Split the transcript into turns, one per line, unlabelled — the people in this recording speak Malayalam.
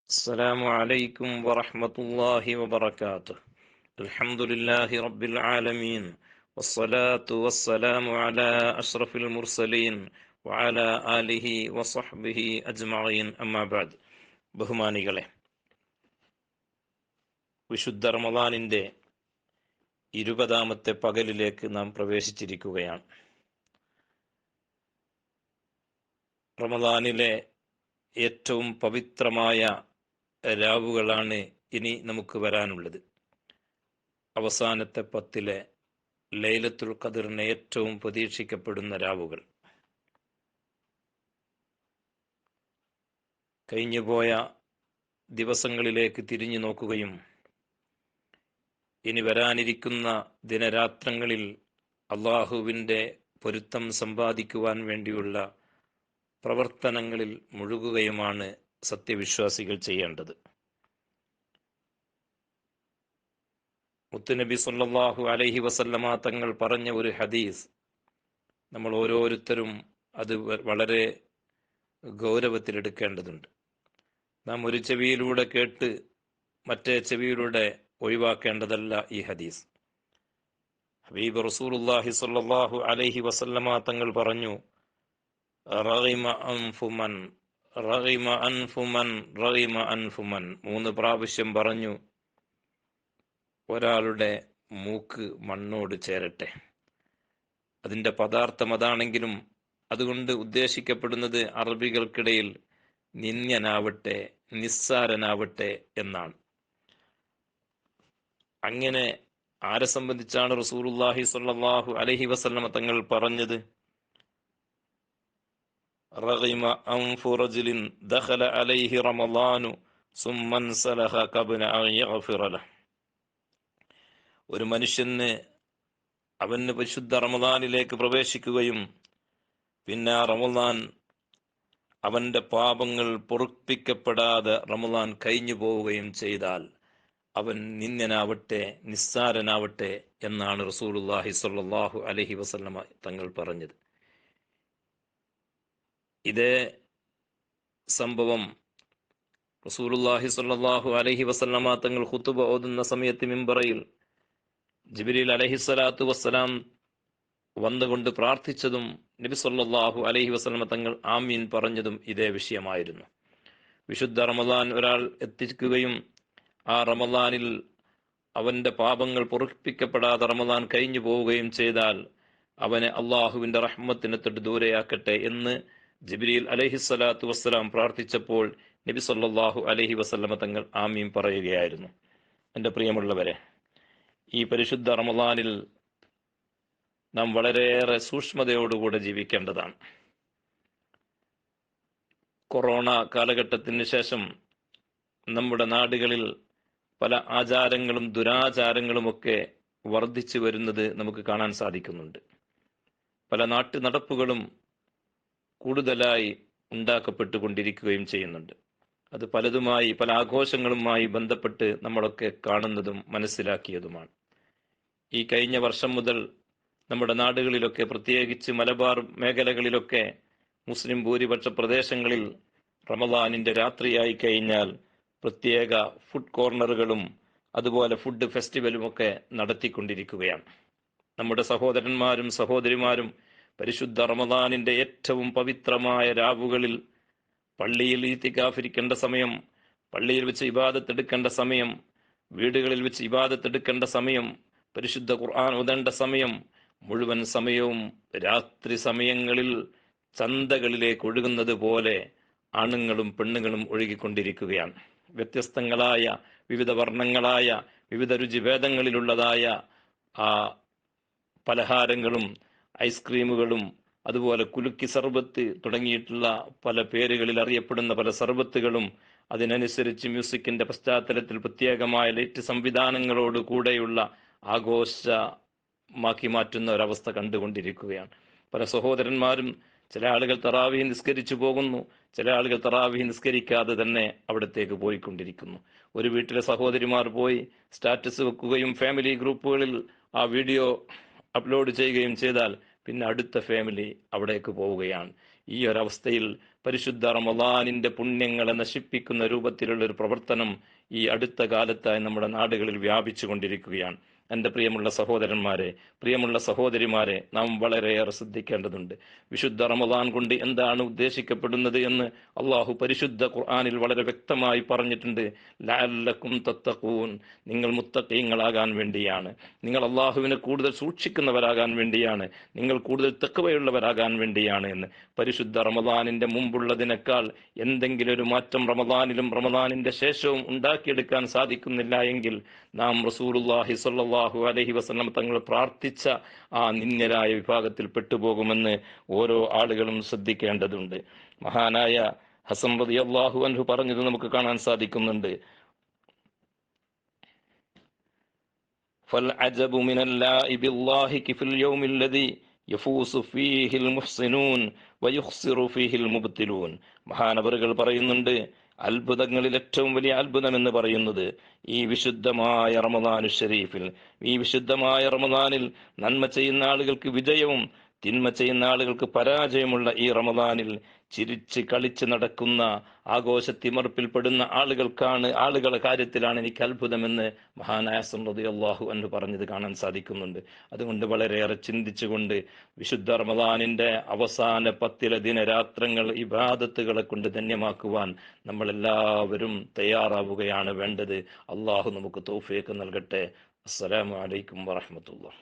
السلام عليكم ورحمة الله وبركاته. الحمد لله رب العالمين والصلاة والسلام على أشرف المرسلين وعلى آله وصحبه أجمعين أما بعد. ബഹുമാനികളെ, വിശുദ്ധ റമദാനിൻ്റെ 20ാമത്തെ പകലിലേക്ക് നാം പ്രവേശിച്ചിരിക്കുകയാണ്. റമദാനിലെ ഏറ്റവും പവിത്രമായ രാവുകളാണ് ഇനി നമുക്ക് വരാനുള്ളത്. അവസാനത്തെ 10 ലൈലത്തുൽ ഖദറിന് ഏറ്റവും പ്രതീക്ഷിക്കപ്പെടുന്ന രാവുകൾ. കഴിഞ്ഞുപോയ ദിവസങ്ങളിലേക്ക് തിരിഞ്ഞു നോക്കുകയും ഇനി വരാനിരിക്കുന്ന ദിനരാത്രങ്ങളിൽ അള്ളാഹുവിൻ്റെ പൊരുത്തം സമ്പാദിക്കുവാൻ വേണ്ടിയുള്ള പ്രവർത്തനങ്ങളിൽ മുഴുകുകയുമാണ് സത്യവിശ്വാസികൾ ചെയ്യേണ്ടത്. മുത്തുനബി സല്ലല്ലാഹു അലൈഹി വസല്ലമ തങ്ങൾ പറഞ്ഞ ഒരു ഹദീസ് നമ്മൾ ഓരോരുത്തരും അത് വളരെ ഗൗരവത്തിലെടുക്കേണ്ടതുണ്ട്. നാം ഒരു ചെവിയിലൂടെ കേട്ട് മറ്റേ ചെവിയിലൂടെ ഒഴിവാക്കേണ്ടതല്ല ഈ ഹദീസ്. ഹബീബ് റസൂലുള്ളാഹി സല്ലല്ലാഹു അലൈഹി വസല്ലമ തങ്ങൾ പറഞ്ഞു, റഗിമ അൻഫുമൻ റഗിമ അൻഫുമൻ റഗിമ അൻഫുമൻ 3 പ്രാവശ്യം പറഞ്ഞു, ഒരാളുടെ മൂക്ക് മണ്ണോട് ചേരട്ടെ. അതിൻ്റെ പദാർത്ഥം അതാണെങ്കിലും അതുകൊണ്ട് ഉദ്ദേശിക്കപ്പെടുന്നത് അറബികൾക്കിടയിൽ നിന്ദ്യനാവട്ടെ, നിസ്സാരനാവട്ടെ എന്നാണ്. അങ്ങനെ ആരെ സംബന്ധിച്ചാണ് റസൂലുള്ളാഹി സ്വല്ലല്ലാഹു അലൈഹി വസല്ലമ തങ്ങൾ പറഞ്ഞത്? റഗിമ അൻഫു റജുലിൻ ദഖല അലൈഹി റമളാനു സുമ്മൻ സലഹ ഖബ്ല അൻ യഗ്ഫിറ ലഹു. ഒരു മനുഷ്യന് അവന് പരിശുദ്ധ റമളാനിലേക്ക് പ്രവേശിക്കുകയും പിന്നെ റമളാൻ അവന്റെ പാപങ്ങൾ പൊറുപ്പിക്കപ്പെടാതെ റമളാൻ കഴിഞ്ഞു പോവുകയും ചെയ്താൽ അവൻ നിന്ദ്യനാവട്ടെ, നിസ്സാരനാവട്ടെ എന്നാണ് റസൂലുള്ളാഹി സ്വല്ലല്ലാഹു അലൈഹി വസല്ലമ തങ്ങൾ പറഞ്ഞത്. ഇതേ സംഭവം റസൂലുള്ളാഹി സ്വല്ലല്ലാഹു അലൈഹി വസല്ലമ തങ്ങൾ ഖുതുബ ഓതുന്ന സമയത്ത് മിമ്പറിൽ ജിബ്രീൽ അലൈഹിസ്സലാത്തു വസ്സലാം വന്നുകൊണ്ട് പ്രാർത്ഥിച്ചതും നബി സല്ലല്ലാഹു അലൈഹി വസല്ലമ തങ്ങൾ ആമീൻ പറഞ്ഞതും ഇതേ വിഷയമായിരുന്നു. വിശുദ്ധ റമളാൻ ഒരാൾ എത്തിക്കുകയും ആ റമളാനിൽ അവന്റെ പാപങ്ങൾ പൊറുപ്പിക്കപ്പെടാതെ റമളാൻ കഴിഞ്ഞു പോവുകയും ചെയ്താൽ അവനെ അള്ളാഹുവിന്റെ റഹ്മത്തിന് തൊട്ട് ദൂരെയാക്കട്ടെ എന്ന് ജിബ്രീൽ അലൈഹിസ്സലാത്തു വസ്സലാം പ്രാർത്ഥിച്ചപ്പോൾ നബി സല്ലല്ലാഹു അലൈഹി വസല്ലമ തങ്ങൾ ആമീൻ പറയുകയായിരുന്നു. എൻ്റെ പ്രിയമുള്ളവരെ, ഈ പരിശുദ്ധ റമളാനിൽ നാം വളരെയേറെ സൂക്ഷ്മതയോടുകൂടെ ജീവിക്കേണ്ടതാണ്. കൊറോണ കാലഘട്ടത്തിന് ശേഷം നമ്മുടെ നാടുകളിൽ പല ആചാരങ്ങളും ദുരാചാരങ്ങളുമൊക്കെ വർദ്ധിച്ചു വരുന്നത് നമുക്ക് കാണാൻ സാധിക്കുന്നുണ്ട്. പല നാട്ടു നടപ്പുകളും കൂടുതലായി ഉണ്ടാക്കപ്പെട്ടുകൊണ്ടിരിക്കുകയും ചെയ്യുന്നുണ്ട്. അത് പലതുമായി, പല ആഘോഷങ്ങളുമായി ബന്ധപ്പെട്ട് നമ്മളൊക്കെ കാണുന്നതും മനസ്സിലാക്കിയതുമാണ്. ഈ കഴിഞ്ഞ വർഷം മുതൽ നമ്മുടെ നാടുകളിലൊക്കെ, പ്രത്യേകിച്ച് മലബാർ മേഖലകളിലൊക്കെ, മുസ്ലിം ഭൂരിപക്ഷ പ്രദേശങ്ങളിൽ റമളാനിന്റെ രാത്രിയായി കഴിഞ്ഞാൽ പ്രത്യേക ഫുഡ് കോർണറുകളും അതുപോലെ ഫുഡ് ഫെസ്റ്റിവലുമൊക്കെ നടത്തിക്കൊണ്ടിരിക്കുകയാണ്. നമ്മുടെ സഹോദരന്മാരും സഹോദരിമാരും പരിശുദ്ധ റമളാനിന്റെ ഏറ്റവും പവിത്രമായ രാവുകളിൽ പള്ളിയിൽ ഇത്തികാഫിരിക്കേണ്ട സമയം, പള്ളിയിൽ വെച്ച് ഇബാദത്ത് എടുക്കേണ്ട സമയം, വീടുകളിൽ വെച്ച് ഇബാദത്ത് എടുക്കേണ്ട സമയം, പരിശുദ്ധ ഖുർആൻ ഓതേണ്ട സമയം, മുഴുവൻ സമയവും രാത്രി സമയങ്ങളിൽ ചന്തകളിലേക്ക് ഒഴുകുന്നത് പോലെ ആണുങ്ങളും പെണ്ണുങ്ങളും ഒഴുകിക്കൊണ്ടിരിക്കുകയാണ്. വ്യത്യസ്തങ്ങളായ, വിവിധ വർണ്ണങ്ങളായ, വിവിധ രുചിഭേദങ്ങളിലുള്ളതായ ആ പലഹാരങ്ങളും ഐസ്ക്രീമുകളും അതുപോലെ കുലുക്കി സർബത്ത് തുടങ്ങിയിട്ടുള്ള പല പേരുകളിൽ അറിയപ്പെടുന്ന പല സർബത്തുകളും, അതിനനുസരിച്ച് മ്യൂസിക്കിന്റെ പശ്ചാത്തലത്തിൽ പ്രത്യേകമായ ലൈറ്റ് സംവിധാനങ്ങളോട് കൂടെയുള്ള ആഘോഷമാക്കി മാറ്റുന്ന ഒരവസ്ഥ കണ്ടുകൊണ്ടിരിക്കുകയാണ്. പല സഹോദരന്മാരും, ചില ആളുകൾ തറാവീഹ് നിസ്കരിച്ചു പോകുന്നു, ചില ആളുകൾ തറാവീഹ് നിസ്കരിക്കാതെ തന്നെ അവിടത്തേക്ക് പോയിക്കൊണ്ടിരിക്കുന്നു. ഒരു വീട്ടിലെ സഹോദരിമാർ പോയി സ്റ്റാറ്റസ് വെക്കുകയും ഫാമിലി ഗ്രൂപ്പുകളിൽ ആ വീഡിയോ അപ്ലോഡ് ചെയ്യുകയും ചെയ്താൽ പിന്നെ അടുത്ത ഫാമിലി അവിടേക്ക് പോവുകയാണ്. ഈ ഒരവസ്ഥയിൽ പരിശുദ്ധ റമദാനിന്റെ പുണ്യങ്ങളെ നശിപ്പിക്കുന്ന രൂപത്തിലുള്ള ഒരു പ്രവർത്തനം ഈ അടുത്ത കാലത്തായി നമ്മുടെ നാടുകളിൽ വ്യാപിച്ചു കൊണ്ടിരിക്കുകയാണ്. എൻ്റെ പ്രിയമുള്ള സഹോദരന്മാരെ, പ്രിയമുള്ള സഹോദരിമാരെ, നാം വളരെയേറെ ശ്രദ്ധിക്കേണ്ടതുണ്ട്. വിശുദ്ധ റമദാൻ കൊണ്ട് എന്താണ് ഉദ്ദേശിക്കപ്പെടുന്നത് എന്ന് അള്ളാഹു പരിശുദ്ധ ഖുർആനിൽ വളരെ വ്യക്തമായി പറഞ്ഞിട്ടുണ്ട്. ലഅല്ലക്കും തത്തഖൂൻ, നിങ്ങൾ മുത്തഖീങ്ങളാകാൻ വേണ്ടിയാണ്, നിങ്ങൾ അള്ളാഹുവിനെ കൂടുതൽ സൂക്ഷിക്കുന്നവരാകാൻ വേണ്ടിയാണ്, നിങ്ങൾ കൂടുതൽ തഖ്വയുള്ളവരാകാൻ വേണ്ടിയാണ് എന്ന്. പരിശുദ്ധ റമദാനിന്റെ മുമ്പുള്ളതിനേക്കാൾ എന്തെങ്കിലും ഒരു മാറ്റം റമദാനിലും റമദാനിന്റെ ശേഷവും ഉണ്ടാക്കിയെടുക്കാൻ സാധിക്കുന്നില്ല എങ്കിൽ നാം റസൂലുള്ളാഹി സ്വല്ലല്ലാഹു അലൈഹി വസല്ലം തങ്ങൾ പ്രാർത്ഥിച്ച ആ നിന്ദ്യരായ വിഭാഗത്തിൽ പെട്ടുപോകുമെന്ന് ഓരോ ആളുകളും ശ്രദ്ധിക്കേണ്ടതുണ്ട്. മഹാനായ ഹസൻ റളിയല്ലാഹു അൻഹു പറഞ്ഞത് നമുക്ക് കാണാൻ സാധിക്കുന്നുണ്ട്. ഫൽ അജബു മിനല്ലാഹി ബില്ലാഹി ഫിൽ യൗമിൽ ലദി യഫൂസു ഫീഹിൽ മുഹ്സിനൂൻ വയുഖ്സിറു ഫീഹിൽ മുബ്തിലൂൻ. മഹാനവറുകൾ പറയുന്നുണ്ട്, അത്ഭുതങ്ങളിൽ ഏറ്റവും വലിയ അത്ഭുതം എന്ന് പറയുന്നത് ഈ വിശുദ്ധമായ റമദാനു ഷരീഫിൽ, ഈ വിശുദ്ധമായ റമദാനിൽ നന്മ ചെയ്യുന്ന ആളുകൾക്ക് വിജയവും തിന്മ ചെയ്യുന്ന ആളുകൾക്ക് പരാജയമുള്ള ഈ റമദാനിൽ ചിരിച്ച് കളിച്ച് നടക്കുന്ന ആഘോഷത്തിമർപ്പിൽപ്പെടുന്ന ആളുകളുടെ കാര്യത്തിലാണ് എനിക്ക് അത്ഭുതമെന്ന് മഹാനായ ഹസൻ റളിയല്ലാഹു അൻഹു പറഞ്ഞത് കാണാൻ സാധിക്കുന്നുണ്ട്. അതുകൊണ്ട് വളരെയേറെ ചിന്തിച്ചുകൊണ്ട് വിശുദ്ധ റമദാനിന്റെ അവസാന 10 ദിനരാത്രങ്ങൾ ഇബാദത്തുകളെ കൊണ്ട് ധന്യമാക്കുവാൻ നമ്മളെല്ലാവരും തയ്യാറാവുകയാണ് വേണ്ടത്. അള്ളാഹു നമുക്ക് തൗഫീഖ് നൽകട്ടെ. അസ്സലാമു അലൈക്കും വറഹ്മത്തുള്ളാഹി.